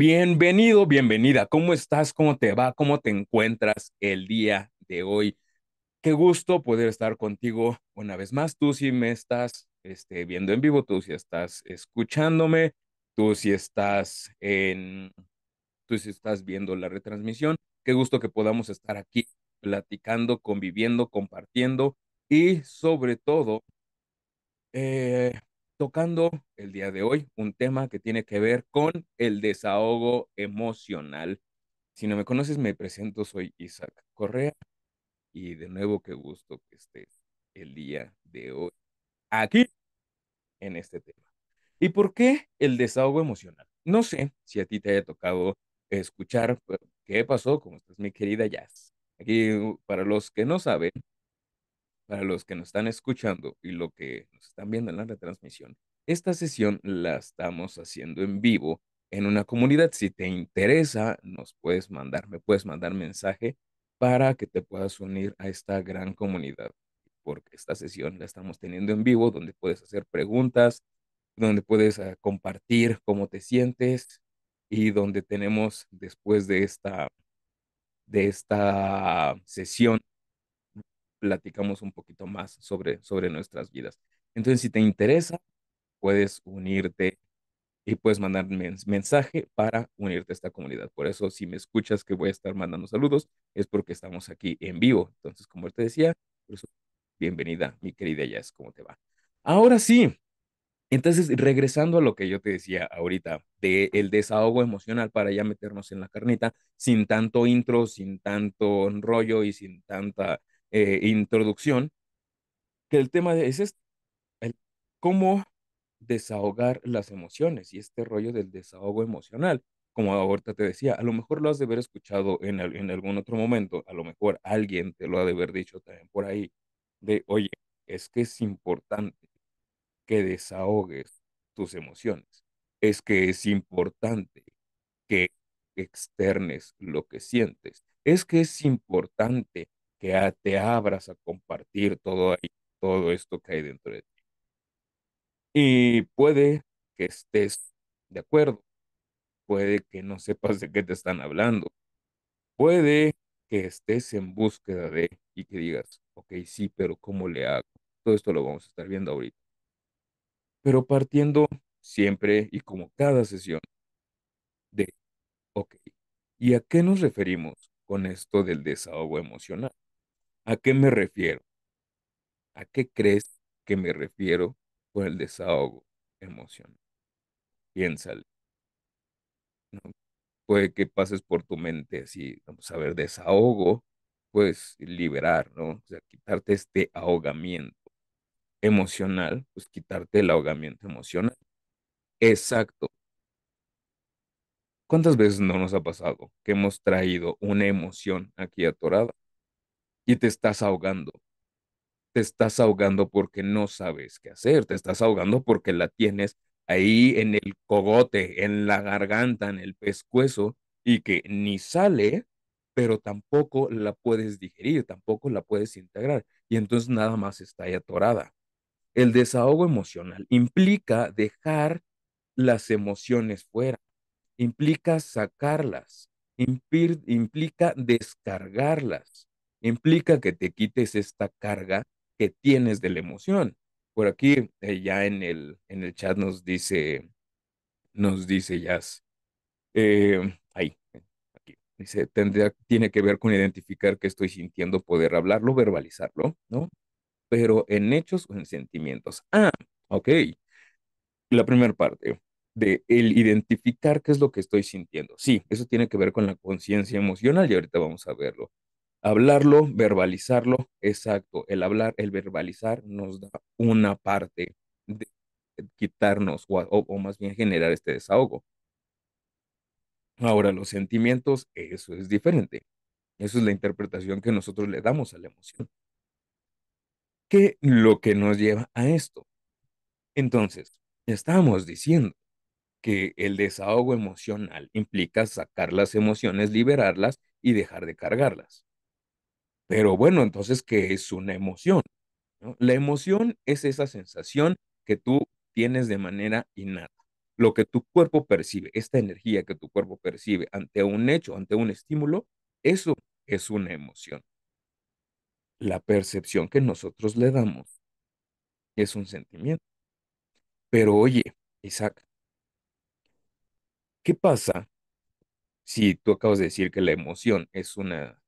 Bienvenido, bienvenida. ¿Cómo estás? ¿Cómo te va? ¿Cómo te encuentras el día de hoy? Qué gusto poder estar contigo una vez más. Tú si me estás viendo en vivo, tú si estás escuchándome, tú si estás tú si estás viendo la retransmisión. Qué gusto que podamos estar aquí platicando, conviviendo, compartiendo y sobre todo eh, tocando el día de hoy un tema que tiene que ver con el desahogo emocional. Si no me conoces, me presento, soy Isaac Correa y de nuevo qué gusto que estés el día de hoy aquí en este tema. ¿Y por qué el desahogo emocional? No sé si a ti te haya tocado escuchar qué pasó, cómo estás, mi querida Jazz. Aquí, para los que no saben, para los que nos están escuchando y lo que nos están viendo en la retransmisión, esta sesión la estamos haciendo en vivo en una comunidad. Si te interesa, me puedes mandar mensaje para que te puedas unir a esta gran comunidad, porque esta sesión la estamos teniendo en vivo, donde puedes hacer preguntas, donde puedes compartir cómo te sientes y donde tenemos después de esta sesión platicamos un poquito más sobre nuestras vidas. Entonces, si te interesa, puedes unirte y puedes mandar mensaje para unirte a esta comunidad. Por eso, si me escuchas que voy a estar mandando saludos, es porque estamos aquí en vivo. Entonces, como te decía, por eso, bienvenida, mi querida Jess, ¿cómo te va? Ahora sí, entonces, regresando a lo que yo te decía ahorita, de el desahogo emocional para ya meternos en la carnita, sin tanto intro, sin tanto rollo y sin tanta introducción, que el tema es el cómo desahogar las emociones y este rollo del desahogo emocional. Como ahorita te decía, a lo mejor lo has de haber escuchado en algún otro momento, a lo mejor alguien te lo ha de haber dicho también por ahí, de, oye, es que es importante que desahogues tus emociones. Es que es importante que externes lo que sientes. Es que es importante que te abras a compartir todo ahí, todo esto que hay dentro de ti. Y puede que estés de acuerdo, puede que no sepas de qué te están hablando, puede que estés en búsqueda de y que digas, ok, sí, pero ¿cómo le hago? Todo esto lo vamos a estar viendo ahorita. Pero partiendo siempre y como cada sesión de, ok, ¿y a qué nos referimos con esto del desahogo emocional? ¿A qué me refiero? ¿A qué crees que me refiero con el desahogo emocional? Piénsale, ¿no? Puede que pases por tu mente así, vamos a ver, desahogo, pues liberar, ¿no? O sea, quitarte este ahogamiento emocional, pues quitarte el ahogamiento emocional. Exacto. ¿Cuántas veces no nos ha pasado que hemos traído una emoción aquí atorada y te estás ahogando? Te estás ahogando porque no sabes qué hacer, te estás ahogando porque la tienes ahí en el cogote, en la garganta, en el pescuezo y que ni sale, pero tampoco la puedes digerir, tampoco la puedes integrar y entonces nada más está ahí atorada. El desahogo emocional implica dejar las emociones fuera, implica sacarlas, implica descargarlas, implica que te quites esta carga que tienes de la emoción. Por aquí, ya en el chat nos dice Jazz, ahí, aquí, dice, tiene que ver con identificar qué estoy sintiendo, poder hablarlo, verbalizarlo, ¿no? Pero en hechos o en sentimientos. Ah, ok. La primera parte de el identificar qué es lo que estoy sintiendo. Sí, eso tiene que ver con la conciencia emocional y ahorita vamos a verlo. Hablarlo, verbalizarlo, exacto. El hablar, el verbalizar nos da una parte de quitarnos o más bien generar este desahogo. Ahora, los sentimientos, eso es diferente. Eso es la interpretación que nosotros le damos a la emoción. ¿Qué lo que nos lleva a esto? Entonces, estamos diciendo que el desahogo emocional implica sacar las emociones, liberarlas y dejar de cargarlas. Pero bueno, entonces, ¿qué es una emoción? ¿No? La emoción es esa sensación que tú tienes de manera innata. Lo que tu cuerpo percibe, esta energía que tu cuerpo percibe ante un hecho, ante un estímulo, eso es una emoción. La percepción que nosotros le damos es un sentimiento. Pero oye, Isaac, ¿qué pasa si tú acabas de decir que la emoción es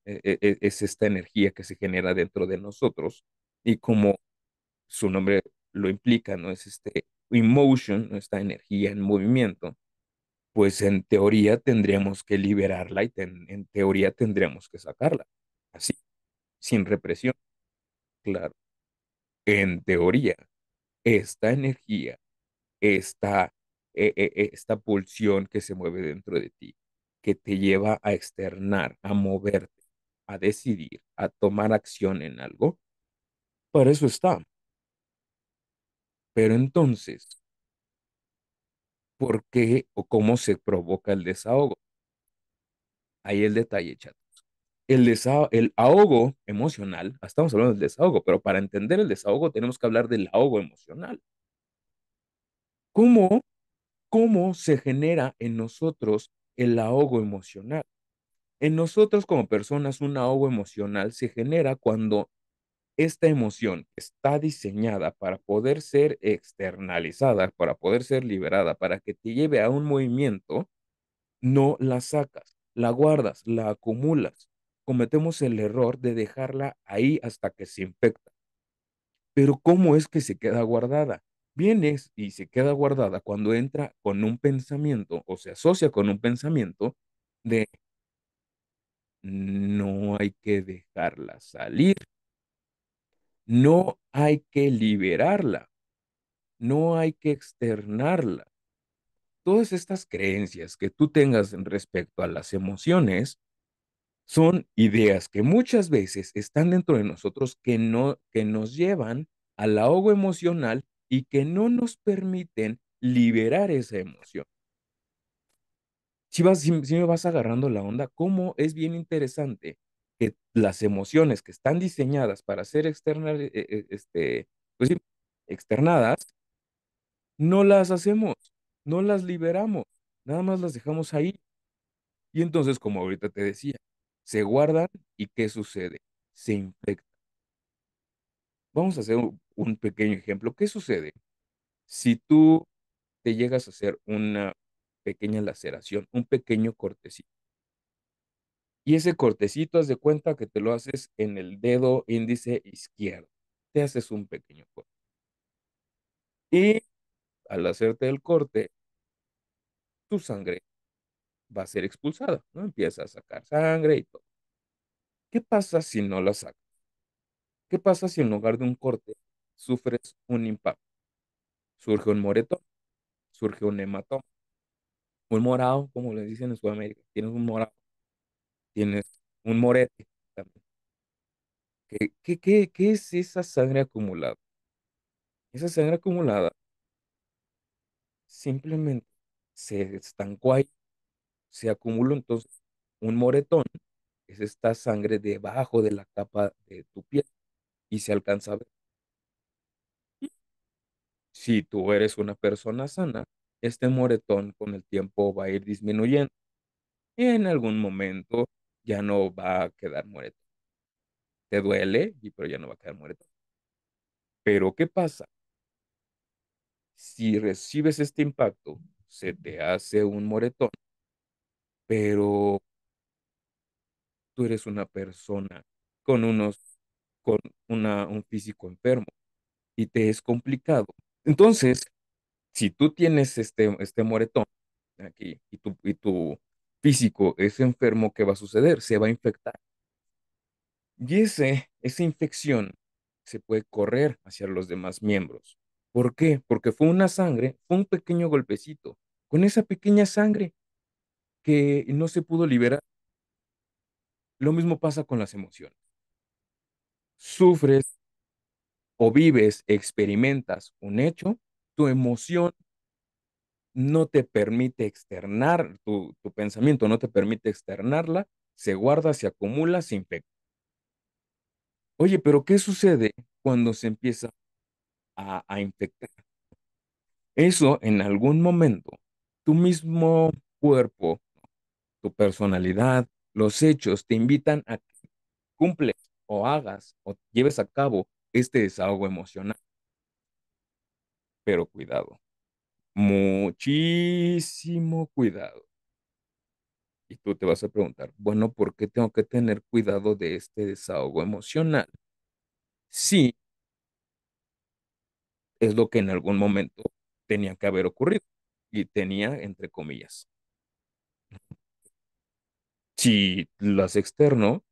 es esta energía que se genera dentro de nosotros y como su nombre lo implica, ¿no? Es este emotion, ¿no? Esta energía en movimiento, pues en teoría tendríamos que liberarla y en teoría tendríamos que sacarla, así, sin represión, claro. En teoría, esta energía, esta, esta pulsión que se mueve dentro de ti, que te lleva a externar, a moverte, a decidir, a tomar acción en algo, para eso está. Pero entonces, ¿por qué o cómo se provoca el desahogo? Ahí el detalle, chat. El ahogo emocional, estamos hablando del desahogo, pero para entender el desahogo tenemos que hablar del ahogo emocional. ¿Cómo, cómo se genera en nosotros el ahogo emocional? En nosotros como personas, un ahogo emocional se genera cuando esta emoción está diseñada para poder ser externalizada, para poder ser liberada, para que te lleve a un movimiento, no la sacas, la guardas, la acumulas. Cometemos el error de dejarla ahí hasta que se infecta. Pero ¿cómo es que se queda guardada? Vienes y se queda guardada cuando entra con un pensamiento o se asocia con un pensamiento de no hay que dejarla salir, no hay que liberarla, no hay que externarla. Todas estas creencias que tú tengas respecto a las emociones son ideas que muchas veces están dentro de nosotros que nos llevan al ahogo emocional y que no nos permiten liberar esa emoción. Si me vas agarrando la onda, cómo es bien interesante que las emociones que están diseñadas para ser pues sí, externadas, no las hacemos, no las liberamos, nada más las dejamos ahí. Y entonces, como ahorita te decía, se guardan y ¿qué sucede? Se infectan. Vamos a hacer un pequeño ejemplo. ¿Qué sucede si tú te llegas a hacer una pequeña laceración, un pequeño cortecito? Y ese cortecito, haz de cuenta que te lo haces en el dedo índice izquierdo. Te haces un pequeño corte. Y al hacerte el corte, tu sangre va a ser expulsada, ¿no? Empieza a sacar sangre y todo. ¿Qué pasa si no la sacas? ¿Qué pasa si en lugar de un corte sufres un impacto? Surge un moretón, surge un hematoma, un morado, como les dicen en Sudamérica. Tienes un morado, tienes un morete también. ¿Qué es esa sangre acumulada? Esa sangre acumulada simplemente se estancó ahí, se acumuló entonces un moretón, es esta sangre debajo de la capa de tu piel y se alcanza a ver. Si tú eres una persona sana, este moretón con el tiempo va a ir disminuyendo y en algún momento ya no va a quedar moretón. Te duele, pero ya no va a quedar moretón. Pero ¿qué pasa? Si recibes este impacto, se te hace un moretón, pero tú eres una persona con con un físico enfermo y te es complicado. Entonces, si tú tienes este moretón aquí y tu físico es enfermo, ¿qué va a suceder? Se va a infectar. Y esa infección se puede correr hacia los demás miembros. ¿Por qué? Porque fue una sangre, fue un pequeño golpecito. Con esa pequeña sangre que no se pudo liberar, lo mismo pasa con las emociones. Sufres o vives, experimentas un hecho, tu emoción no te permite externar, tu pensamiento no te permite externarla, se guarda, se acumula, se infecta. Oye, pero ¿qué sucede cuando se empieza a infectar? Eso en algún momento, tu mismo cuerpo, tu personalidad, los hechos te invitan a que cumples o hagas o lleves a cabo este desahogo emocional. Pero cuidado, muchísimo cuidado. Y tú te vas a preguntar, bueno, ¿por qué tengo que tener cuidado de este desahogo emocional? Sí, es lo que en algún momento tenía que haber ocurrido. Y tenía entre comillas. Si las externo,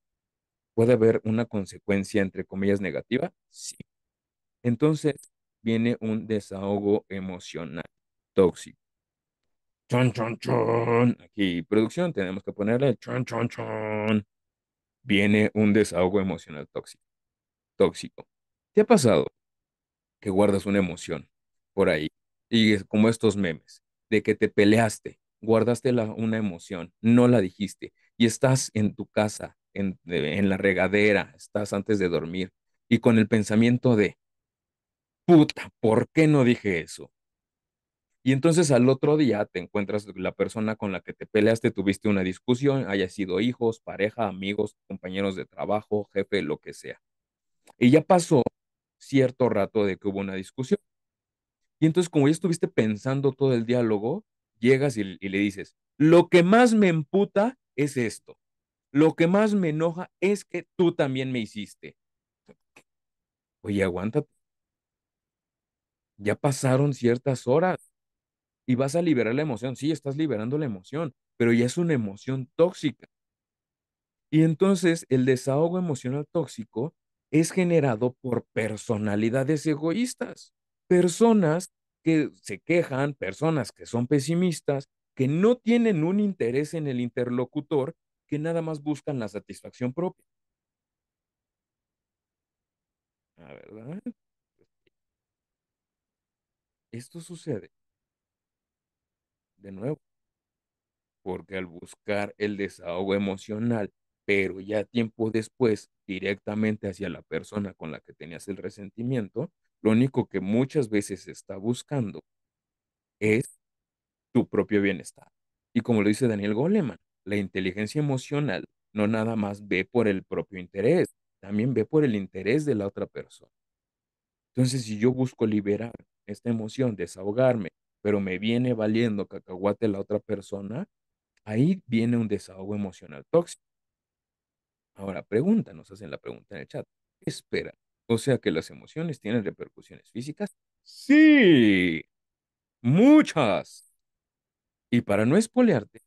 puede haber una consecuencia entre comillas negativa. Sí. Entonces viene un desahogo emocional tóxico. Chon, chon, chon. Aquí, producción, tenemos que ponerle el chon, chon, chon. Viene un desahogo emocional tóxico. Tóxico. ¿Te ha pasado que guardas una emoción por ahí? Y es como estos memes, de que te peleaste, guardaste una emoción, no la dijiste, y estás en tu casa, en la regadera, estás antes de dormir, y con el pensamiento de, puta, ¿por qué no dije eso? Y entonces al otro día te encuentras la persona con la que te peleaste, tuviste una discusión, haya sido hijos, pareja, amigos, compañeros de trabajo, jefe, lo que sea. Y ya pasó cierto rato de que hubo una discusión. Y entonces, como ya estuviste pensando todo el diálogo, llegas y le dices, lo que más me emputa es esto. Lo que más me enoja es que tú también me hiciste. Oye, aguántate. Ya pasaron ciertas horas y vas a liberar la emoción. Sí, estás liberando la emoción, pero ya es una emoción tóxica. Y entonces el desahogo emocional tóxico es generado por personalidades egoístas, personas que se quejan, personas que son pesimistas, que no tienen un interés en el interlocutor, que nada más buscan la satisfacción propia. Ah, ¿verdad? Esto sucede de nuevo porque al buscar el desahogo emocional, pero ya tiempo después directamente hacia la persona con la que tenías el resentimiento, lo único que muchas veces se está buscando es tu propio bienestar. Y como lo dice Daniel Goleman, la inteligencia emocional no nada más ve por el propio interés, también ve por el interés de la otra persona. Entonces, si yo busco liberar esta emoción, desahogarme, pero me viene valiendo cacahuate la otra persona, ahí viene un desahogo emocional tóxico. Ahora, pregunta, nos hacen la pregunta en el chat. ¿Qué espera? O sea que las emociones tienen repercusiones físicas. Sí, muchas. Y para no espolearte,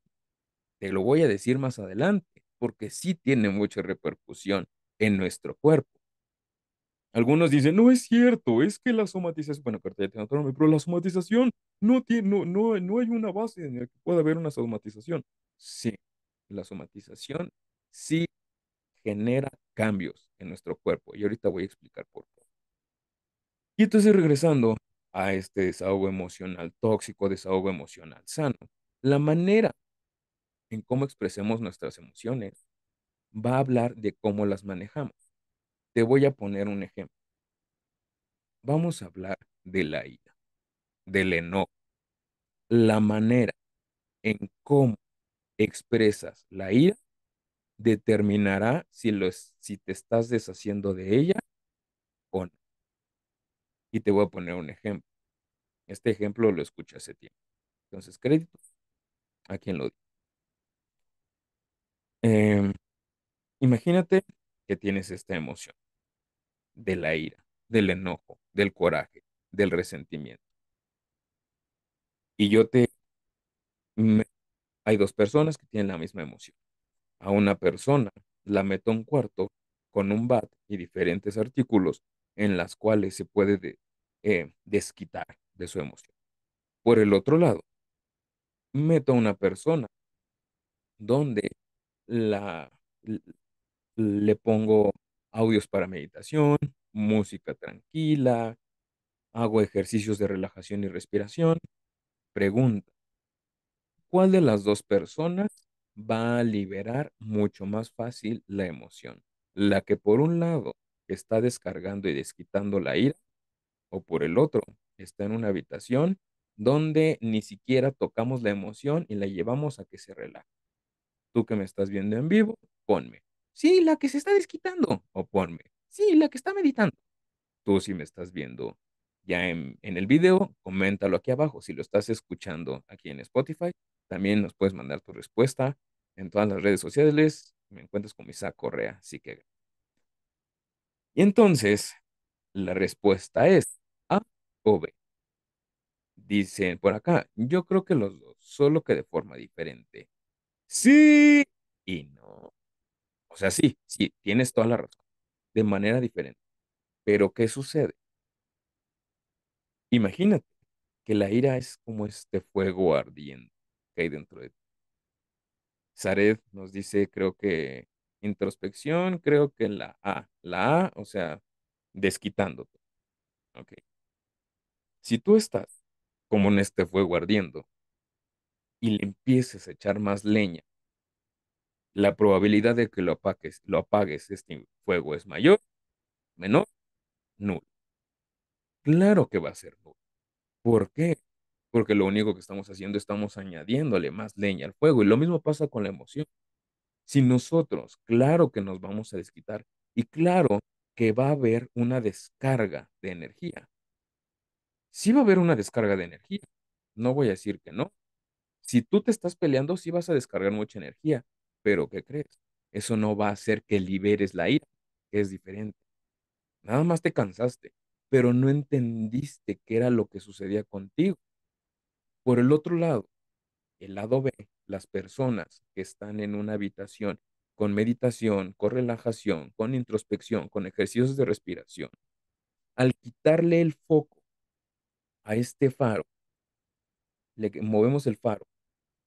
te lo voy a decir más adelante, porque sí tiene mucha repercusión en nuestro cuerpo. Algunos dicen, no es cierto, es que la somatización, bueno, que ahorita ya tiene otro nombre, pero la somatización no tiene, no hay una base en la que pueda haber una somatización. Sí, la somatización sí genera cambios en nuestro cuerpo y ahorita voy a explicar por qué. Y entonces regresando a este desahogo emocional tóxico, desahogo emocional sano, la manera en cómo expresemos nuestras emociones va a hablar de cómo las manejamos. Te voy a poner un ejemplo. Vamos a hablar de la ira, del enojo, la manera en cómo expresas la ira determinará si te estás deshaciendo de ella o no. Y te voy a poner un ejemplo. Este ejemplo lo escuché hace tiempo. Entonces, crédito a quien lo diga. Em, Imagínate que tienes esta emoción de la ira, del enojo, del coraje, del resentimiento. Y me- hay dos personas que tienen la misma emoción. A una persona la meto a un cuarto con un bat y diferentes artículos en las cuales se puede desquitar de su emoción. Por el otro lado, meto a una persona donde la, le pongo audios para meditación, música tranquila, hago ejercicios de relajación y respiración. Pregunta, ¿cuál de las dos personas va a liberar mucho más fácil la emoción? ¿La que por un lado está descargando y desquitando la ira o por el otro está en una habitación donde ni siquiera tocamos la emoción y la llevamos a que se relaje. Tú que me estás viendo en vivo, ponme. Sí, la que se está desquitando. O ponme. Sí, la que está meditando. Tú si me estás viendo ya en el video, coméntalo aquí abajo. Si lo estás escuchando aquí en Spotify, también nos puedes mandar tu respuesta en todas las redes sociales. Me encuentras con Isaac Correa. Así que, y entonces, la respuesta es A o B. Dicen por acá, yo creo que los dos, solo que de forma diferente. Sí y no. O sea, sí, sí, tienes toda la razón. De manera diferente. Pero ¿qué sucede? Imagínate que la ira es como este fuego ardiente que hay dentro de ti. Zared nos dice, creo que introspección, creo que la A, o sea, desquitándote. Ok. Si tú estás como en este fuego ardiendo y le empieces a echar más leña, la probabilidad de que lo apagues este fuego es mayor, menor, nulo. Claro que va a ser nulo. ¿Por qué? Porque lo único que estamos haciendo, estamos añadiéndole más leña al fuego. Y lo mismo pasa con la emoción. Si nosotros, claro que nos vamos a desquitar y claro que va a haber una descarga de energía. Sí va a haber una descarga de energía. No voy a decir que no. Si tú te estás peleando, sí vas a descargar mucha energía. Pero ¿qué crees? Eso no va a hacer que liberes la ira, que es diferente. Nada más te cansaste, pero no entendiste qué era lo que sucedía contigo. Por el otro lado, el lado B, las personas que están en una habitación con meditación, con relajación, con introspección, con ejercicios de respiración, al quitarle el foco a este faro, movemos el faro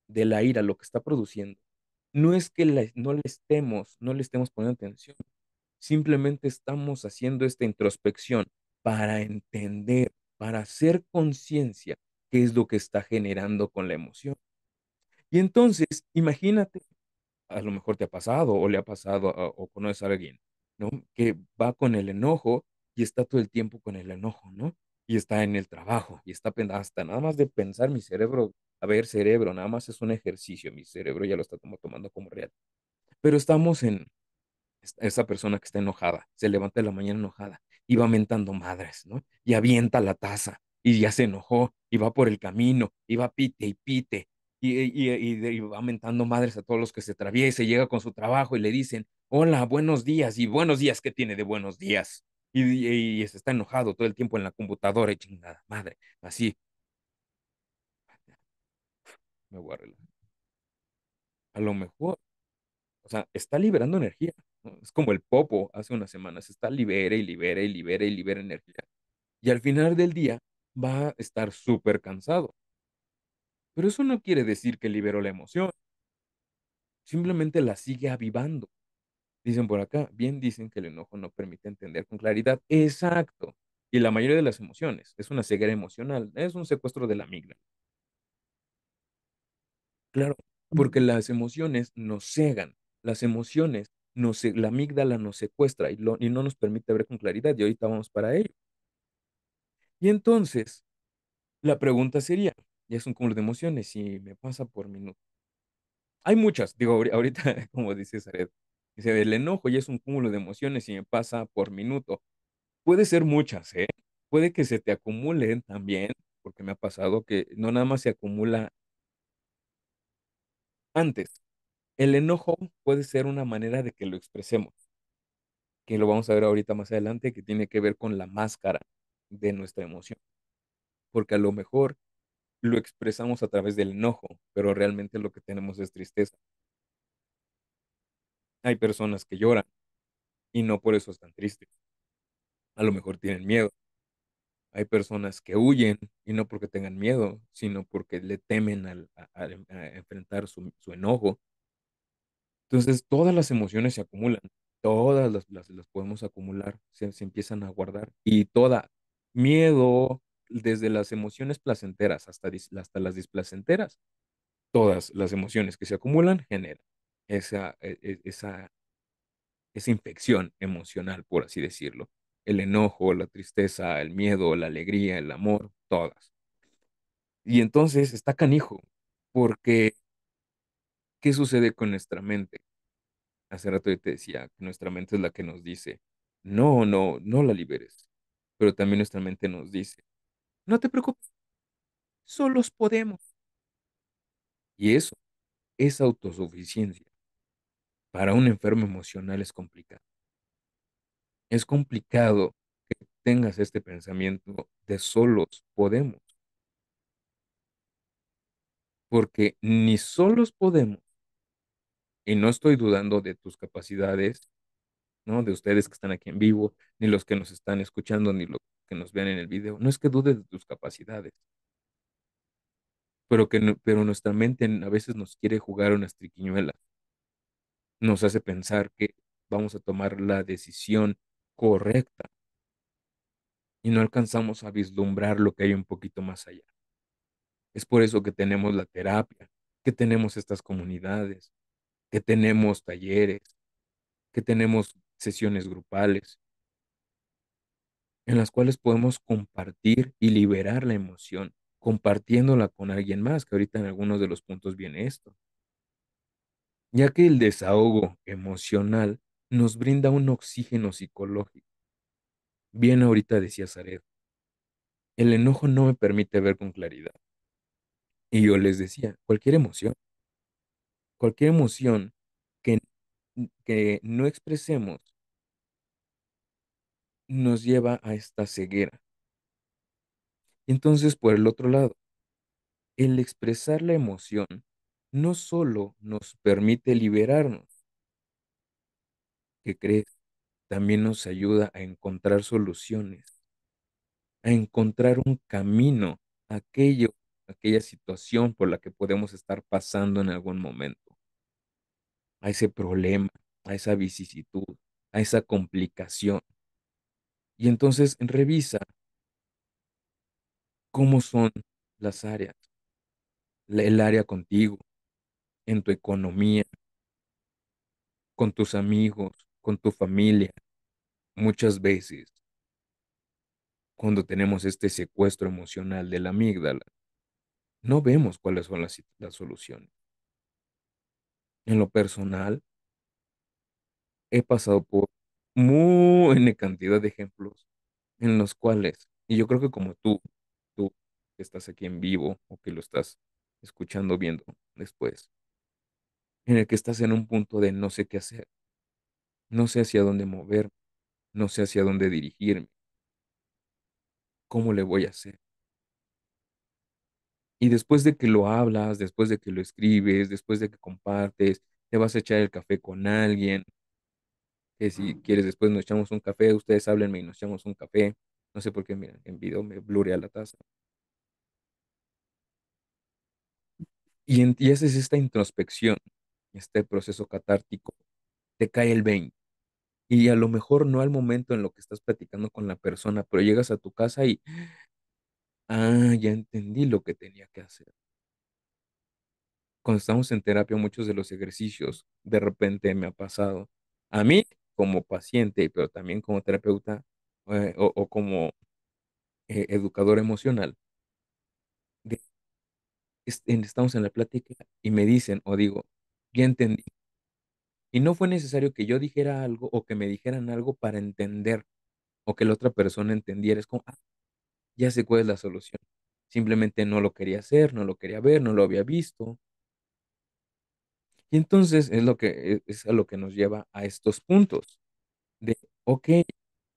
de la ira, lo que está produciendo. No es que no le estemos poniendo atención, simplemente estamos haciendo esta introspección para entender, para hacer conciencia qué es lo que está generando con la emoción. Y entonces, imagínate, a lo mejor te ha pasado o le ha pasado o conoces a alguien, ¿no? Que va con el enojo y está todo el tiempo con el enojo, ¿no? Y está en el trabajo y está hasta nada más de pensar mi cerebro, a ver, cerebro, nada más es un ejercicio, mi cerebro ya lo está tomando como real. Pero estamos en esa persona que está enojada, se levanta de la mañana enojada y va mentando madres, ¿no? Y avienta la taza y ya se enojó y va por el camino y va pite y pite y va mentando madres a todos los que se atraviesa y llega con su trabajo y le dicen, hola, buenos días y buenos días, ¿qué tiene de buenos días? Y se está enojado todo el tiempo en la computadora y chingada madre, así, me voy a relajar. A lo mejor, o sea, está liberando energía, ¿no? Es como el popo hace unas semanas, está libera y libera y libera y libera energía. Y al final del día va a estar súper cansado. Pero eso no quiere decir que liberó la emoción, simplemente la sigue avivando. Dicen por acá, bien dicen que el enojo no permite entender con claridad. Exacto. Y la mayoría de las emociones es una ceguera emocional, es un secuestro de la amígdala. Claro, porque las emociones nos cegan, las emociones la amígdala nos secuestra y no nos permite ver con claridad. Y ahorita vamos para ello. Y entonces, la pregunta sería, ya es un cúmulo de emociones y me pasa por minuto. Hay muchas, digo, ahorita, como dice Zaret, dice, el enojo ya es un cúmulo de emociones y me pasa por minuto. Puede ser muchas, ¿eh? Puede que se te acumulen también, porque me ha pasado que no nada más se acumula antes. El enojo puede ser una manera de que lo expresemos, que lo vamos a ver ahorita más adelante, que tiene que ver con la máscara de nuestra emoción, porque a lo mejor lo expresamos a través del enojo, pero realmente lo que tenemos es tristeza. Hay personas que lloran y no por eso están tristes. A lo mejor tienen miedo. Hay personas que huyen y no porque tengan miedo, sino porque le temen a enfrentar su enojo. Entonces, todas las emociones se acumulan, todas las podemos acumular, se empiezan a guardar. Y miedo, desde las emociones placenteras hasta las displacenteras, todas las emociones que se acumulan generan esa infección emocional, por así decirlo. El enojo, la tristeza, el miedo, la alegría, el amor, todas. Y entonces está canijo, porque ¿qué sucede con nuestra mente? Hace rato yo te decía que nuestra mente es la que nos dice, no, no, no la liberes. Pero también nuestra mente nos dice, no te preocupes, solos podemos. Y eso es autosuficiencia. Para un enfermo emocional es complicado. Es complicado que tengas este pensamiento de solos podemos, porque ni solos podemos, y no estoy dudando de tus capacidades, ¿no? De ustedes que están aquí en vivo, ni los que nos están escuchando, ni los que nos vean en el video. No es que dudes de tus capacidades, pero pero nuestra mente a veces nos quiere jugar unas triquiñuelas, nos hace pensar que vamos a tomar la decisión correcta y no alcanzamos a vislumbrar lo que hay un poquito más allá. Es por eso que tenemos la terapia, que tenemos estas comunidades, que tenemos talleres, que tenemos sesiones grupales, en las cuales podemos compartir y liberar la emoción, compartiéndola con alguien más, que ahorita en algunos de los puntos viene esto, ya que el desahogo emocional nos brinda un oxígeno psicológico. Bien ahorita decía Zaret, el enojo no me permite ver con claridad. Y yo les decía, cualquier emoción que, que no expresemos nos lleva a esta ceguera. Entonces, por el otro lado, el expresar la emoción no solo nos permite liberarnos, ¿qué crees? También nos ayuda a encontrar soluciones, a encontrar un camino a aquella situación por la que podemos estar pasando en algún momento, a ese problema, a esa vicisitud, a esa complicación. Y entonces revisa cómo son las áreas, el área contigo, en tu economía, con tus amigos, con tu familia. Muchas veces, cuando tenemos este secuestro emocional de la amígdala, no vemos cuáles son las soluciones. En lo personal, he pasado por muy cantidad de ejemplos en los cuales, y yo creo que como tú que estás aquí en vivo o que lo estás escuchando, viendo después, en el que estás en un punto de no sé qué hacer, no sé hacia dónde moverme, no sé hacia dónde dirigirme, cómo le voy a hacer. Y después de que lo hablas, después de que lo escribes, después de que compartes, te vas a echar el café con alguien, que si quieres después nos echamos un café, ustedes háblenme y nos echamos un café. No sé por qué, mira, en video me blurea la taza. Y haces esta introspección, este proceso catártico, te cae el 20. Y a lo mejor no al momento en lo que estás platicando con la persona, pero llegas a tu casa y, ya entendí lo que tenía que hacer. Cuando estamos en terapia, muchos de los ejercicios, de repente me ha pasado, a mí como paciente, pero también como terapeuta o como educador emocional, de- estamos en la plática y me dicen o digo, ya entendí. Y no fue necesario que yo dijera algo o que me dijeran algo para entender o que la otra persona entendiera. Es como, ya sé cuál es la solución. Simplemente no lo quería hacer, no lo quería ver, no lo había visto. Y entonces es a lo que nos lleva a estos puntos de, ok,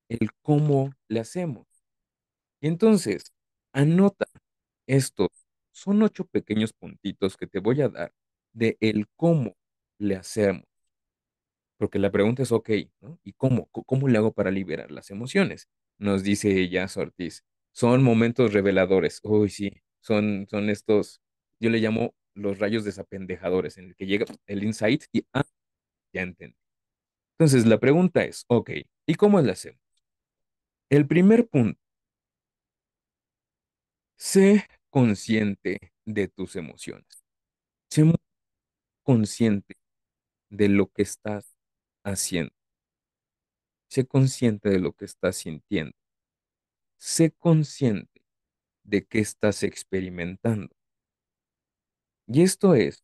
el cómo le hacemos. Y entonces, anota estos. Son 8 pequeños puntitos que te voy a dar de el cómo le hacemos. Porque la pregunta es, ok, ¿no? ¿Y cómo? ¿Cómo le hago para liberar las emociones? Nos dice Jazz Ortiz. Son momentos reveladores. Uy, sí, son estos, yo le llamo los rayos desapendejadores, en el que llega el insight y, ya entendí. Entonces, la pregunta es, ok, ¿y cómo le hacemos? El primer punto, sé consciente de tus emociones. Sé muy consciente de lo que estás haciendo. Sé consciente de lo que estás sintiendo. Sé consciente de qué estás experimentando. Y esto es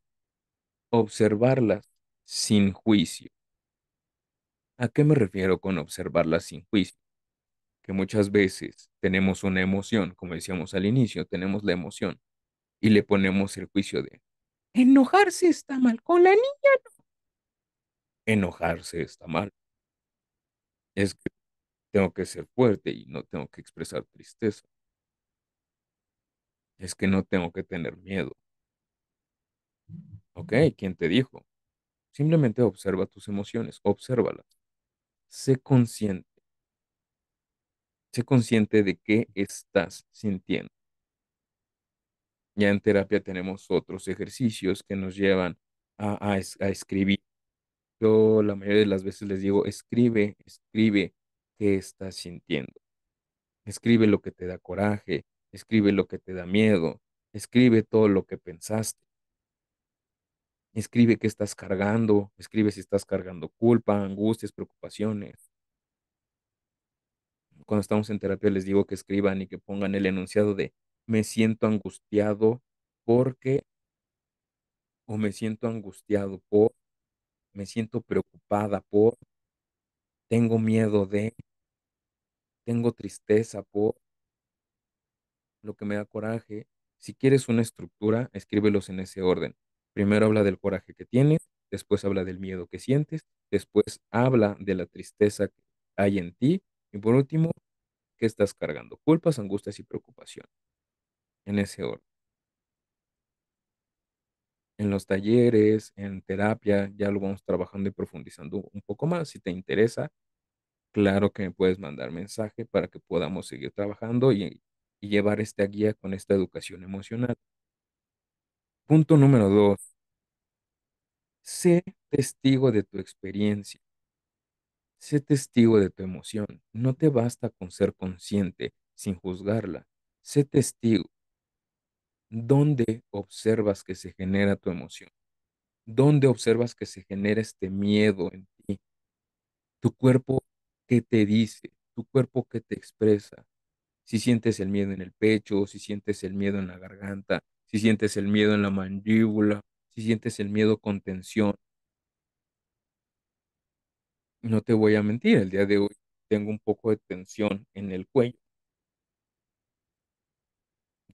observarlas sin juicio. ¿A qué me refiero con observarlas sin juicio? Que muchas veces tenemos una emoción, como decíamos al inicio, tenemos la emoción y le ponemos el juicio de enojarse está mal, con la niña enojarse está mal. Es que tengo que ser fuerte y no tengo que expresar tristeza. Es que no tengo que tener miedo. ¿Ok? ¿Quién te dijo? Simplemente observa tus emociones, obsérvalas. Sé consciente, sé consciente de qué estás sintiendo. Ya en terapia tenemos otros ejercicios que nos llevan a escribir. Yo la mayoría de las veces les digo, escribe, escribe qué estás sintiendo. Escribe lo que te da coraje, escribe lo que te da miedo, escribe todo lo que pensaste, escribe qué estás cargando, escribe si estás cargando culpa, angustias, preocupaciones. Cuando estamos en terapia les digo que escriban y que pongan el enunciado de me siento angustiado porque o me siento angustiado por, me siento preocupada por, tengo miedo de, tengo tristeza por, lo que me da coraje. Si quieres una estructura, escríbelos en ese orden. Primero habla del coraje que tienes, después habla del miedo que sientes, después habla de la tristeza que hay en ti y por último, ¿qué estás cargando? Culpas, angustias y preocupación. En ese orden. En los talleres, en terapia, ya lo vamos trabajando y profundizando un poco más. Si te interesa, claro que me puedes mandar mensaje para que podamos seguir trabajando y llevar esta guía con esta educación emocional. Punto número 2. Sé testigo de tu experiencia, sé testigo de tu emoción. No te basta con ser consciente sin juzgarla. Sé testigo. ¿Dónde observas que se genera tu emoción? ¿Dónde observas que se genera este miedo en ti? Tu cuerpo, ¿qué te dice? Tu cuerpo, ¿qué te expresa? Si sientes el miedo en el pecho, si sientes el miedo en la garganta, si sientes el miedo en la mandíbula, si sientes el miedo con tensión. No te voy a mentir, el día de hoy tengo un poco de tensión en el cuello,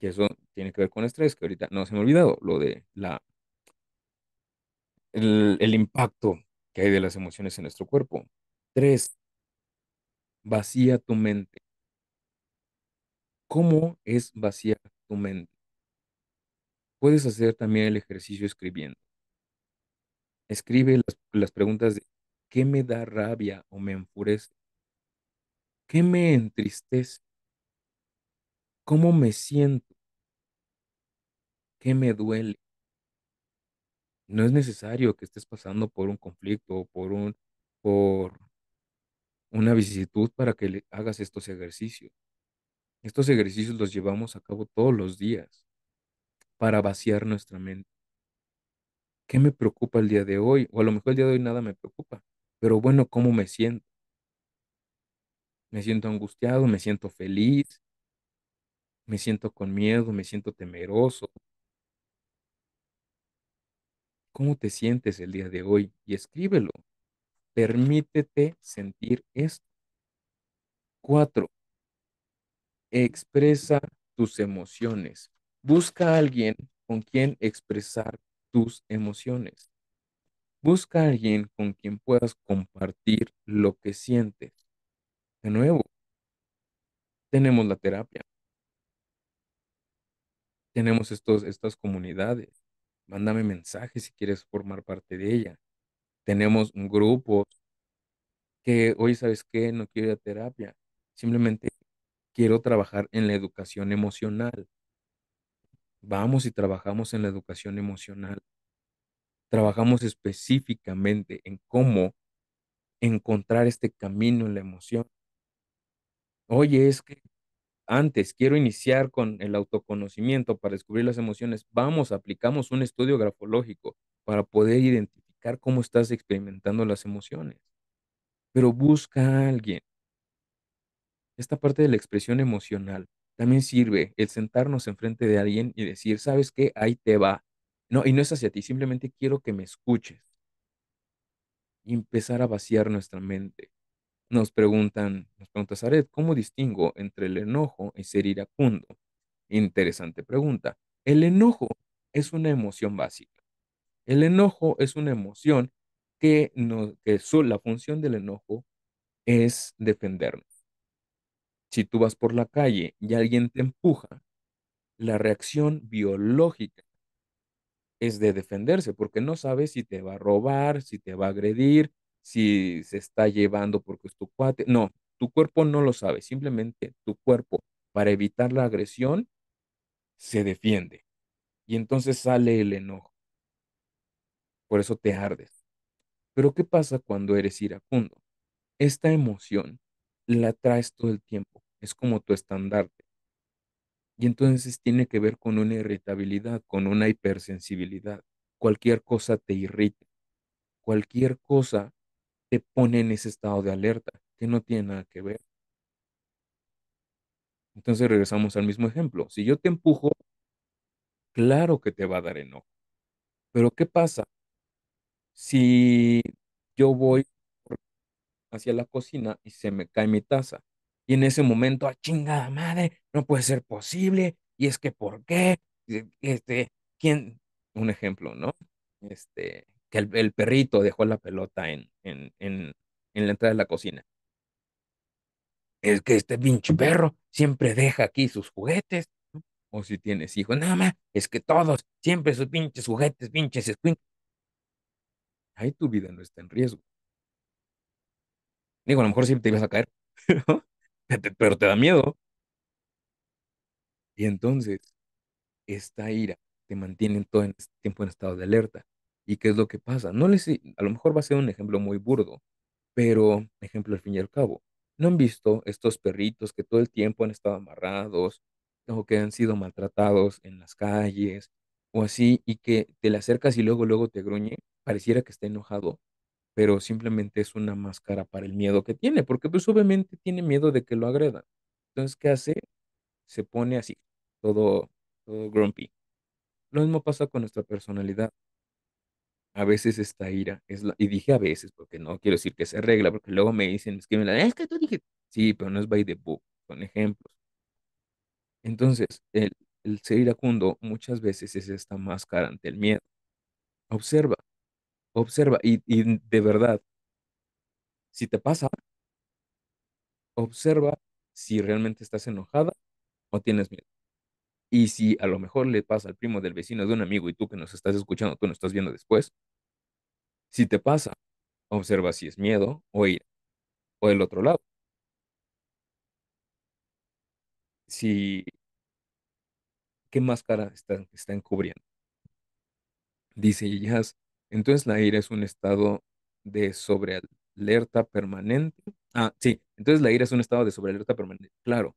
y eso tiene que ver con estrés, que ahorita no se me ha olvidado, lo de el impacto que hay de las emociones en nuestro cuerpo. 3, vacía tu mente. ¿Cómo es vaciar tu mente? Puedes hacer también el ejercicio escribiendo. Escribe las preguntas de ¿qué me da rabia o me enfurece? ¿Qué me entristece? ¿Cómo me siento? ¿Qué me duele? No es necesario que estés pasando por un conflicto o por una vicisitud para que le hagas estos ejercicios. Estos ejercicios los llevamos a cabo todos los días para vaciar nuestra mente. ¿Qué me preocupa el día de hoy? O a lo mejor el día de hoy nada me preocupa. Pero bueno, ¿cómo me siento? Me siento angustiado, me siento feliz, me siento con miedo, me siento temeroso. ¿Cómo te sientes el día de hoy? Y escríbelo. Permítete sentir esto. 4, expresa tus emociones. Busca a alguien con quien expresar tus emociones. Busca a alguien con quien puedas compartir lo que sientes. De nuevo, tenemos la terapia, tenemos estas comunidades. Mándame mensajes si quieres formar parte de ella. Tenemos grupos que, hoy ¿sabes qué? No quiero ir a terapia. Simplemente quiero trabajar en la educación emocional. Vamos y trabajamos en la educación emocional. Trabajamos específicamente en cómo encontrar este camino en la emoción. Oye, es que antes quiero iniciar con el autoconocimiento para descubrir las emociones. Vamos, aplicamos un estudio grafológico para poder identificar cómo estás experimentando las emociones. Pero busca a alguien. Esta parte de la expresión emocional. También sirve el sentarnos enfrente de alguien y decir, ¿sabes qué? Ahí te va. No, y no es hacia ti, simplemente quiero que me escuches y empezar a vaciar nuestra mente. Nos pregunta Zaret, ¿cómo distingo entre el enojo y ser iracundo? Interesante pregunta. El enojo es una emoción básica. El enojo es una emoción que, no, que la función del enojo es defendernos. Si tú vas por la calle y alguien te empuja, la reacción biológica es de defenderse, porque no sabes si te va a robar, si te va a agredir, si se está llevando porque es tu cuate. No, tu cuerpo no lo sabe, simplemente tu cuerpo, para evitar la agresión, se defiende. Y entonces sale el enojo, por eso te ardes. Pero ¿qué pasa cuando eres iracundo? Esta emoción la traes todo el tiempo, es como tu estandarte. Y entonces tiene que ver con una irritabilidad, con una hipersensibilidad. Cualquier cosa te irrita, cualquier cosa te pone en ese estado de alerta, que no tiene nada que ver. Entonces regresamos al mismo ejemplo. Si yo te empujo, claro que te va a dar enojo. Pero ¿qué pasa si yo voy hacia la cocina y se me cae mi taza? Y en ese momento, ¡a chingada madre! No puede ser posible. Y es que, ¿por qué? ¿Quién? Un ejemplo, ¿no? Que el perrito dejó la pelota en la entrada de la cocina. Es que este pinche perro siempre deja aquí sus juguetes. O si tienes hijos, nada más, es que todos, siempre sus pinches juguetes, pinches escuincles. Ahí tu vida no está en riesgo. Digo, a lo mejor siempre te ibas a caer, ¿no? Pero te da miedo. Y entonces, esta ira te mantiene en todo el tiempo en estado de alerta. ¿Y qué es lo que pasa? No les, a lo mejor va a ser un ejemplo muy burdo, pero ejemplo al fin y al cabo. ¿No han visto estos perritos que todo el tiempo han estado amarrados o que han sido maltratados en las calles o así y que te le acercas y luego te gruñe? Pareciera que está enojado, pero simplemente es una máscara para el miedo que tiene, porque pues obviamente tiene miedo de que lo agredan. Entonces, ¿qué hace? Se pone así, todo, todo grumpy. Lo mismo pasa con nuestra personalidad. A veces esta ira y dije a veces porque no quiero decir que se arregla, porque luego me dicen, escriben, es que tú dije, sí, pero no es by the book, son ejemplos. Entonces, el ser iracundo muchas veces es esta máscara ante el miedo. Observa, observa, y de verdad, si te pasa, observa si realmente estás enojada o tienes miedo. Y si a lo mejor le pasa al primo del vecino de un amigo y tú que nos estás escuchando, tú nos estás viendo después, si te pasa, observa si es miedo o ira, o del otro lado. Si ¿Qué máscara está encubriendo? Dice Jazz. Entonces la ira es un estado de sobrealerta permanente. Ah, sí. Entonces la ira es un estado de sobrealerta permanente. Claro.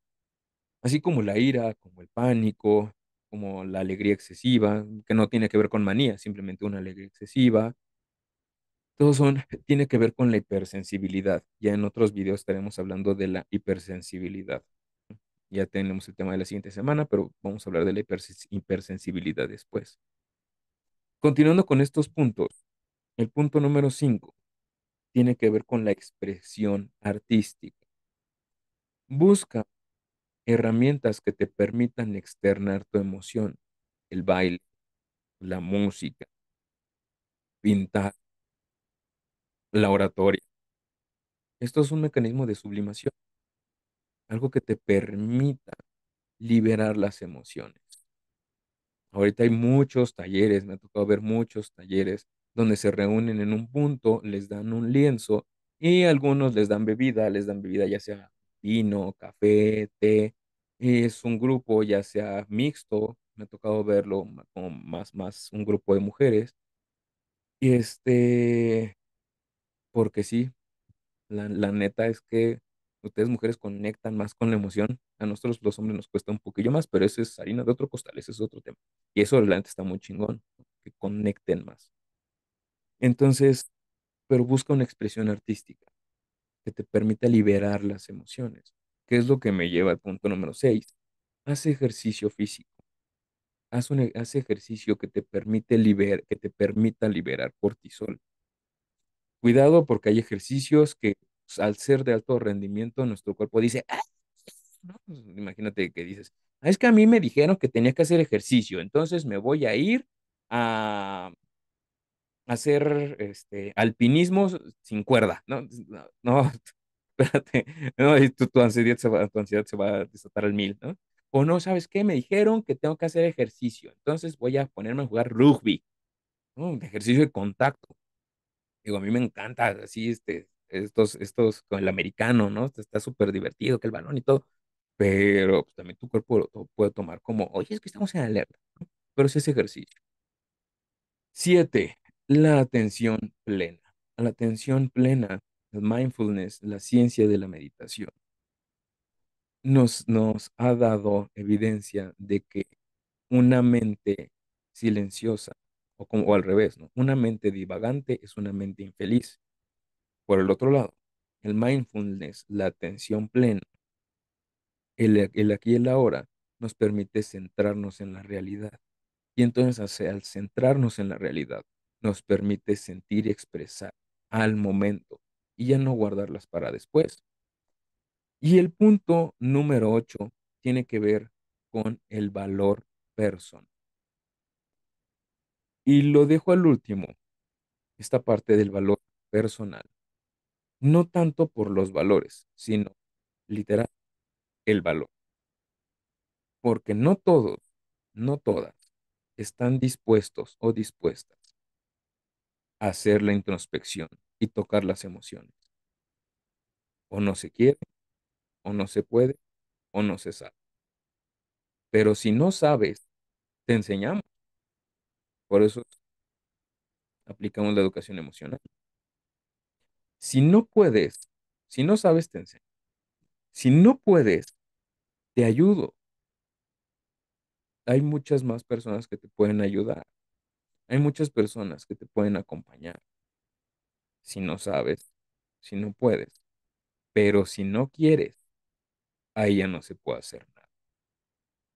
Así como la ira, como el pánico, como la alegría excesiva, que no tiene que ver con manía, simplemente una alegría excesiva. Todos son, tiene que ver con la hipersensibilidad. Ya en otros videos estaremos hablando de la hipersensibilidad. Ya tenemos el tema de la siguiente semana, pero vamos a hablar de la hipersensibilidad después. Continuando con estos puntos, el punto número 5 tiene que ver con la expresión artística. Busca herramientas que te permitan externar tu emoción, el baile, la música, pintar, la oratoria. Esto es un mecanismo de sublimación, algo que te permita liberar las emociones. Ahorita hay muchos talleres, me ha tocado ver muchos talleres donde se reúnen en un punto, les dan un lienzo y algunos les dan bebida ya sea vino, café, té. Es un grupo ya sea mixto, me ha tocado verlo como más un grupo de mujeres. Y porque sí, la neta es que ustedes mujeres conectan más con la emoción. A nosotros los hombres nos cuesta un poquillo más, pero eso es harina de otro costal, ese es otro tema. Y eso la neta está muy chingón, que conecten más. Entonces, pero busca una expresión artística que te permita liberar las emociones, que es lo que me lleva al punto número 6. haz ejercicio físico, haz ejercicio que te permita liberar cortisol. Cuidado porque hay ejercicios que pues, al ser de alto rendimiento, nuestro cuerpo dice, "Ah", ¿no? Pues, imagínate que dices, "Ah, es que a mí me dijeron que tenía que hacer ejercicio, entonces me voy a ir a hacer alpinismo sin cuerda, ¿no? No, no, espérate, no, y tu ansiedad se va a desatar al mil, ¿no? O no, ¿sabes qué? Me dijeron que tengo que hacer ejercicio, entonces voy a ponerme a jugar rugby, ¿no? Ejercicio de contacto. Digo, a mí me encanta así, estos con el americano, ¿no? Está súper divertido que el balón y todo, pero pues, también tu cuerpo lo puede tomar como, oye, es que estamos en alerta, ¿no? Pero sí es ejercicio. 7, la atención plena. La atención plena, el mindfulness, la ciencia de la meditación, nos ha dado evidencia de que una mente silenciosa, o al revés, ¿no? Una mente divagante es una mente infeliz. Por el otro lado, el mindfulness, la atención plena, el aquí y el ahora, nos permite centrarnos en la realidad. Y entonces, al centrarnos en la realidad, nos permite sentir y expresar al momento y ya no guardarlas para después. Y el punto número 8 tiene que ver con el valor personal. Y lo dejo al último, esta parte del valor personal. No tanto por los valores, sino literal el valor. Porque no todos, no todas, están dispuestos o dispuestas a hacer la introspección y tocar las emociones. O no se quiere, o no se puede, o no se sabe. Pero si no sabes, te enseñamos. Por eso aplicamos la educación emocional. Si no puedes, si no sabes, te enseño. Si no puedes, te ayudo. Hay muchas más personas que te pueden ayudar. Hay muchas personas que te pueden acompañar. Si no sabes, si no puedes. Pero si no quieres, ahí ya no se puede hacer nada.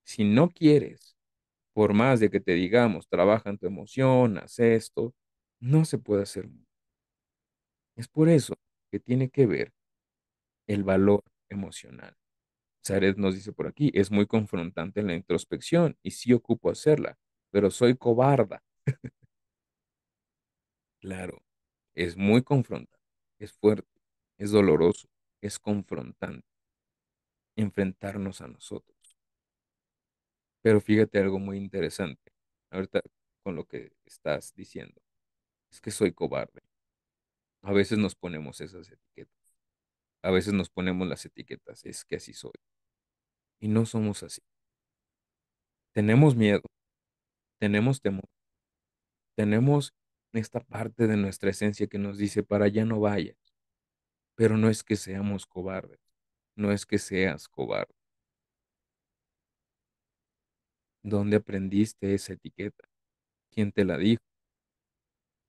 Si no quieres, por más de que te digamos, trabaja en tu emoción, haz esto, no se puede hacer mucho. Es por eso que tiene que ver el valor emocional. Saret nos dice por aquí, es muy confrontante la introspección y sí ocupo hacerla, pero soy cobarda. Claro, es muy confrontante, es fuerte, es doloroso, es confrontante enfrentarnos a nosotros. Pero fíjate algo muy interesante, ahorita con lo que estás diciendo, es que soy cobarde. A veces nos ponemos esas etiquetas, a veces nos ponemos las etiquetas, es que así soy. Y no somos así. Tenemos miedo, tenemos temor, tenemos esta parte de nuestra esencia que nos dice para allá no vayas, pero no es que seamos cobardes, no es que seas cobarde. ¿Dónde aprendiste esa etiqueta? ¿Quién te la dijo?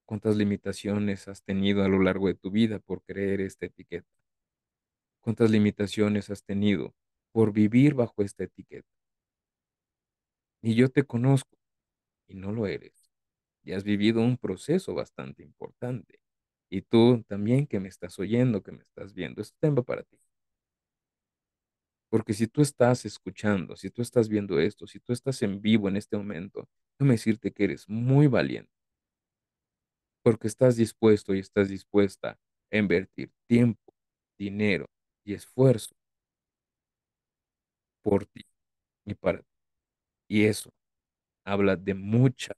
¿Cuántas limitaciones has tenido a lo largo de tu vida por creer esta etiqueta? ¿Cuántas limitaciones has tenido por vivir bajo esta etiqueta? Y yo te conozco y no lo eres. Y has vivido un proceso bastante importante. Y tú también que me estás oyendo, que me estás viendo, es tema para ti. Porque si tú estás escuchando, si tú estás viendo esto, si tú estás en vivo en este momento, déjame decirte que eres muy valiente, porque estás dispuesto y estás dispuesta a invertir tiempo, dinero y esfuerzo por ti y para ti. Y eso habla de mucha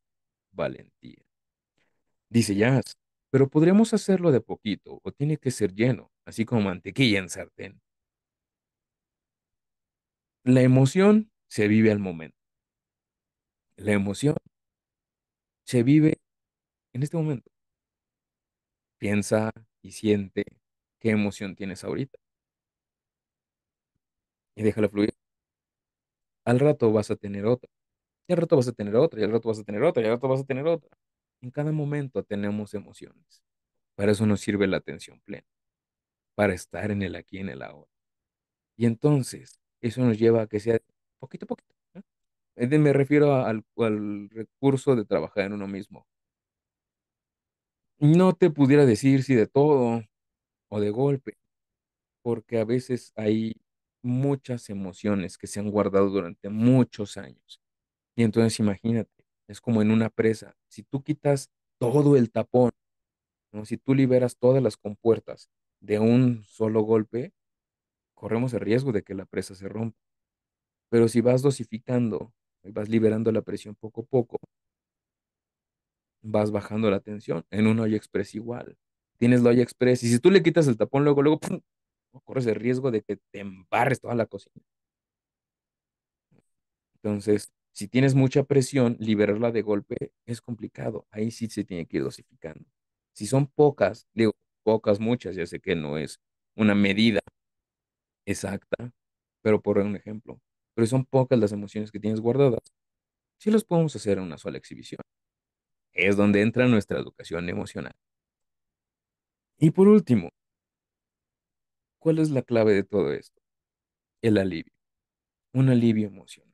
valentía. Dice Jazz, pero podríamos hacerlo de poquito o tiene que ser lleno, así como mantequilla en sartén. La emoción se vive al momento. La emoción se vive en este momento. Piensa y siente qué emoción tienes ahorita y déjala fluir. Al rato vas a tener otra, y al rato vas a tener otra, y al rato vas a tener otra, y al rato vas a tener otra. En cada momento tenemos emociones. Para eso nos sirve la atención plena, para estar en el aquí y en el ahora. Y entonces, eso nos lleva a que sea poquito a poquito. ¿No? Me refiero al recurso de trabajar en uno mismo. No te pudiera decir si de todo o de golpe, porque a veces hay muchas emociones que se han guardado durante muchos años. Y entonces imagínate, es como en una presa. Si tú quitas todo el tapón, ¿no? Si tú liberas todas las compuertas de un solo golpe, corremos el riesgo de que la presa se rompa. Pero si vas dosificando y vas liberando la presión poco a poco, vas bajando la tensión. En un hoyo express igual. Tienes la olla express y si tú le quitas el tapón luego, ¡pum! Corres el riesgo de que te embarres toda la cocina. Entonces, si tienes mucha presión, liberarla de golpe es complicado. Ahí sí se tiene que ir dosificando. Si son pocas, digo, pocas, muchas, ya sé que no es una medida exacta, pero por un ejemplo. Pero si son pocas las emociones que tienes guardadas, sí los podemos hacer en una sola exhibición. Es donde entra nuestra educación emocional. Y por último, ¿cuál es la clave de todo esto? El alivio, un alivio emocional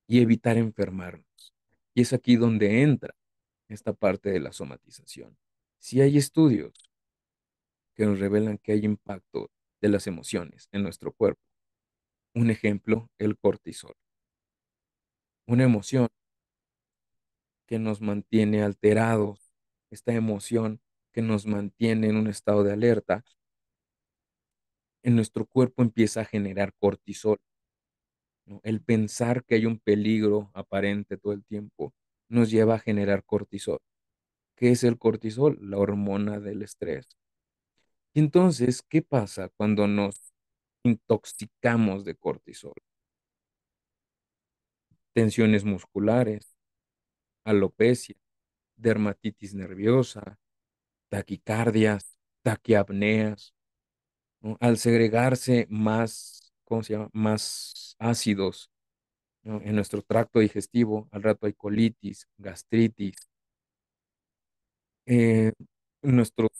y evitar enfermarnos. Y es aquí donde entra esta parte de la somatización. Si hay estudios que nos revelan que hay impacto de las emociones en nuestro cuerpo, un ejemplo, el cortisol, una emoción que nos mantiene alterados, esta emoción que nos mantiene en un estado de alerta, en nuestro cuerpo empieza a generar cortisol, ¿no? El pensar que hay un peligro aparente todo el tiempo nos lleva a generar cortisol. ¿Qué es el cortisol? La hormona del estrés. Y entonces, ¿qué pasa cuando nos intoxicamos de cortisol? Tensiones musculares, alopecia, dermatitis nerviosa, taquicardias, taquiapneas, ¿no? Al segregarse más, ¿cómo se llama? Más ácidos, ¿no? En nuestro tracto digestivo, al rato hay colitis, gastritis, eh, nuestros,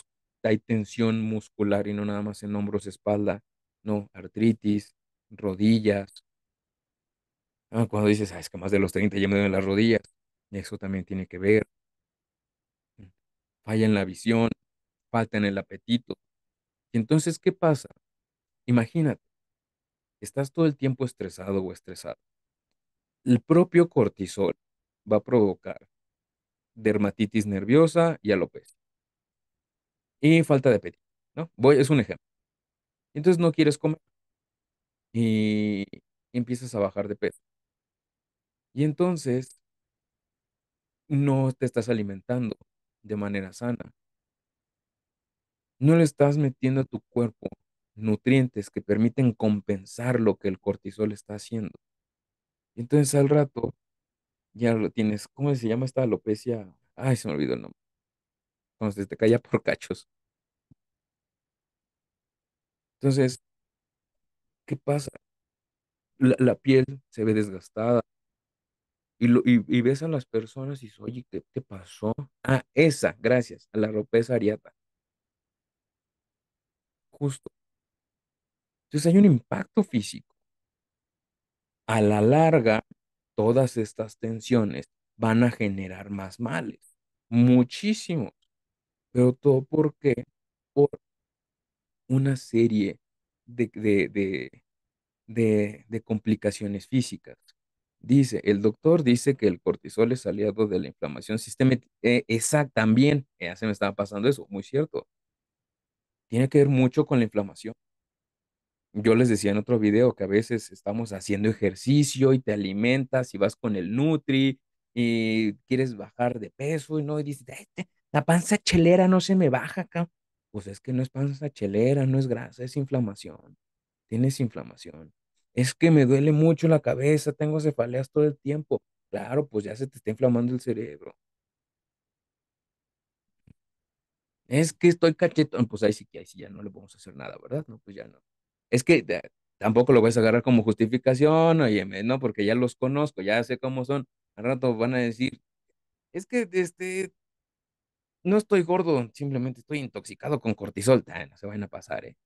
hay tensión muscular y no nada más en hombros, espalda, no, artritis, rodillas. Cuando dices, es que más de los 30 ya me duelen las rodillas, eso también tiene que ver. Falla en la visión, falta en el apetito. Y entonces, ¿qué pasa? Imagínate, estás todo el tiempo estresado o estresado. El propio cortisol va a provocar dermatitis nerviosa y alopecia. Y falta de apetito, ¿no? Es un ejemplo. Entonces no quieres comer y empiezas a bajar de peso. Y entonces no te estás alimentando de manera sana. No le estás metiendo a tu cuerpo nutrientes que permiten compensar lo que el cortisol está haciendo. Y entonces al rato ya lo tienes. ¿Cómo se llama esta alopecia? Ay, se me olvidó el nombre. Cuando se te cae por cachos. Entonces, ¿qué pasa? La piel se ve desgastada y ves a las personas y dices, oye, ¿qué te pasó? Esa, gracias, a la alopecia areata, justo. Entonces hay un impacto físico. A la larga, todas estas tensiones van a generar más males, muchísimo. Pero todo por qué? Por una serie de complicaciones físicas. El doctor dice que el cortisol es aliado de la inflamación sistémica. Exacto, también, ya se me estaba pasando eso, muy cierto. Tiene que ver mucho con la inflamación. Yo les decía en otro video que a veces estamos haciendo ejercicio y te alimentas y vas con el Nutri y quieres bajar de peso y no, y dices, la panza chelera no se me baja acá. Pues es que no es panza chelera, no es grasa, es inflamación. Tienes inflamación. Es que me duele mucho la cabeza, tengo cefaleas todo el tiempo. Claro, pues ya se te está inflamando el cerebro. Es que estoy cachetón, pues ahí sí ya no le podemos hacer nada, ¿verdad? No, pues ya no. Es que tampoco lo vas a agarrar como justificación, oye, no, porque ya los conozco, ya sé cómo son. Al rato van a decir, es que no estoy gordo, simplemente estoy intoxicado con cortisol. No se van a pasar, ¿eh?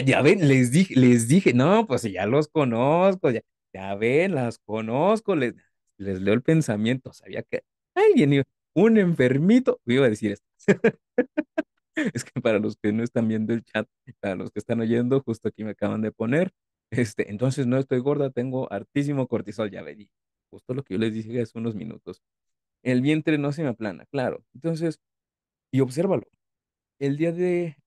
Ya ven, les dije, no, pues ya los conozco, ya, Ya ven, las conozco, les leo el pensamiento. Sabía que alguien, un enfermito, iba a decir esto. Es que para los que no están viendo el chat, para los que están oyendo, justo aquí me acaban de poner, entonces no estoy gorda, tengo hartísimo cortisol, ya vedí. Justo lo que yo les dije hace unos minutos. El vientre no se me aplana, claro. Entonces, y obsérvalo. El día de,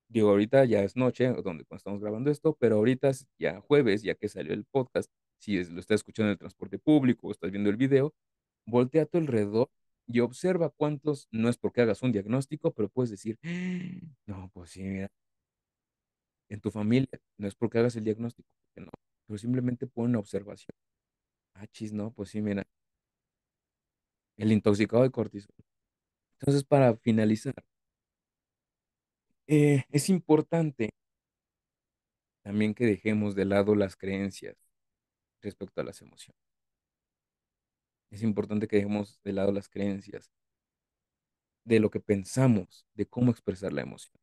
digo, ahorita ya es noche, donde cuando estamos grabando esto, pero ahorita es ya jueves, ya que salió el podcast. Si lo estás escuchando en el transporte público o estás viendo el video, voltea a tu alrededor y observa cuántos, no es porque hagas un diagnóstico, pero puedes decir, no, pues sí, mira, en tu familia, no es porque hagas el diagnóstico, porque no, pero simplemente pon una observación. Ah, chis, no, pues sí, mira, el intoxicado de cortisol. Entonces, para finalizar, es importante también que dejemos de lado las creencias respecto a las emociones. Es importante que dejemos de lado las creencias de lo que pensamos, de cómo expresar la emoción.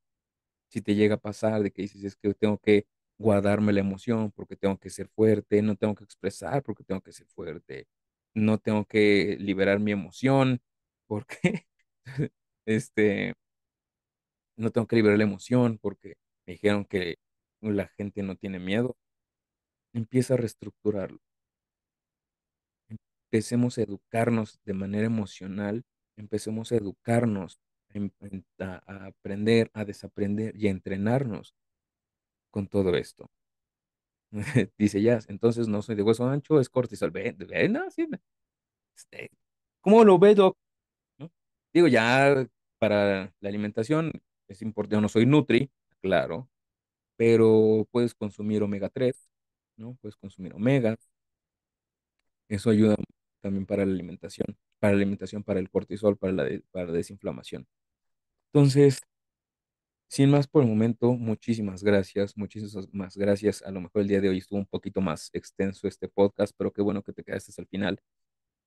Si te llega a pasar de que dices, es que tengo que guardarme la emoción porque tengo que ser fuerte, no tengo que expresar porque tengo que ser fuerte, no tengo que liberar mi emoción porque este, no tengo que liberar la emoción porque me dijeron que la gente no tiene miedo. Empieza a reestructurarlo. Empecemos a educarnos de manera emocional, empecemos a educarnos, a aprender, a desaprender y a entrenarnos con todo esto. Dice Jazz, entonces no soy de hueso ancho, es cortisol. Ve, no, sí, este, ¿cómo lo ve, doc? ¿No? Digo, ya para la alimentación es importante, yo no soy nutri, claro, pero puedes consumir omega 3, ¿no? Puedes consumir omega, eso ayuda también para la alimentación, para el cortisol, para la desinflamación. Entonces, sin más por el momento, muchísimas gracias. A lo mejor el día de hoy estuvo un poquito más extenso este podcast, pero qué bueno que te quedaste hasta el final.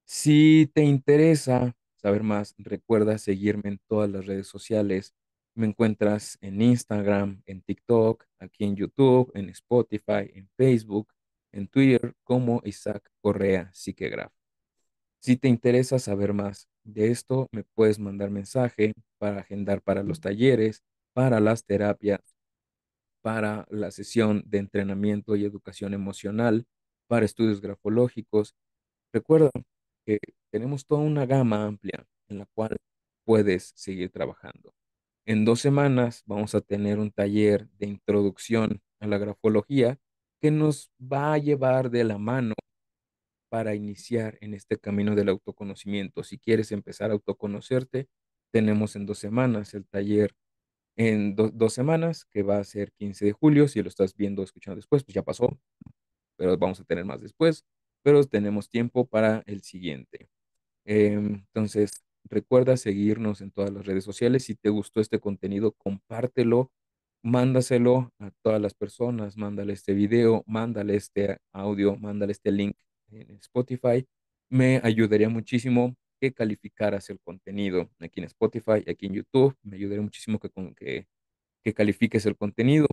Si te interesa saber más, recuerda seguirme en todas las redes sociales. Me encuentras en Instagram, en TikTok, aquí en YouTube, en Spotify, en Facebook, en Twitter como Isaac Correa Psiquegraph. Si te interesa saber más de esto, me puedes mandar mensaje para agendar para los talleres, para las terapias, para la sesión de entrenamiento y educación emocional, para estudios grafológicos. Recuerda que tenemos toda una gama amplia en la cual puedes seguir trabajando. En 2 semanas vamos a tener un taller de introducción a la grafología que nos va a llevar de la mano para iniciar en este camino del autoconocimiento. Si quieres empezar a autoconocerte, tenemos en 2 semanas el taller en 2 semanas, que va a ser 15 de julio. Si lo estás viendo o escuchando después, pues ya pasó, pero vamos a tener más después. Pero tenemos tiempo para el siguiente. Entonces, recuerda seguirnos en todas las redes sociales. Si te gustó este contenido, compártelo, mándaselo a todas las personas, mándale este video, mándale este audio, mándale este link en Spotify. Me ayudaría muchísimo que calificaras el contenido aquí en Spotify, aquí en YouTube. Me ayudaría muchísimo que califiques el contenido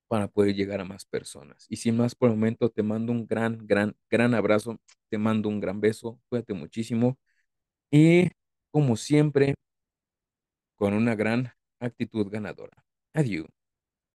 para poder llegar a más personas. Y sin más por el momento, te mando un gran, gran, gran abrazo, te mando un gran beso, cuídate muchísimo y como siempre, con una gran actitud ganadora. Adiós.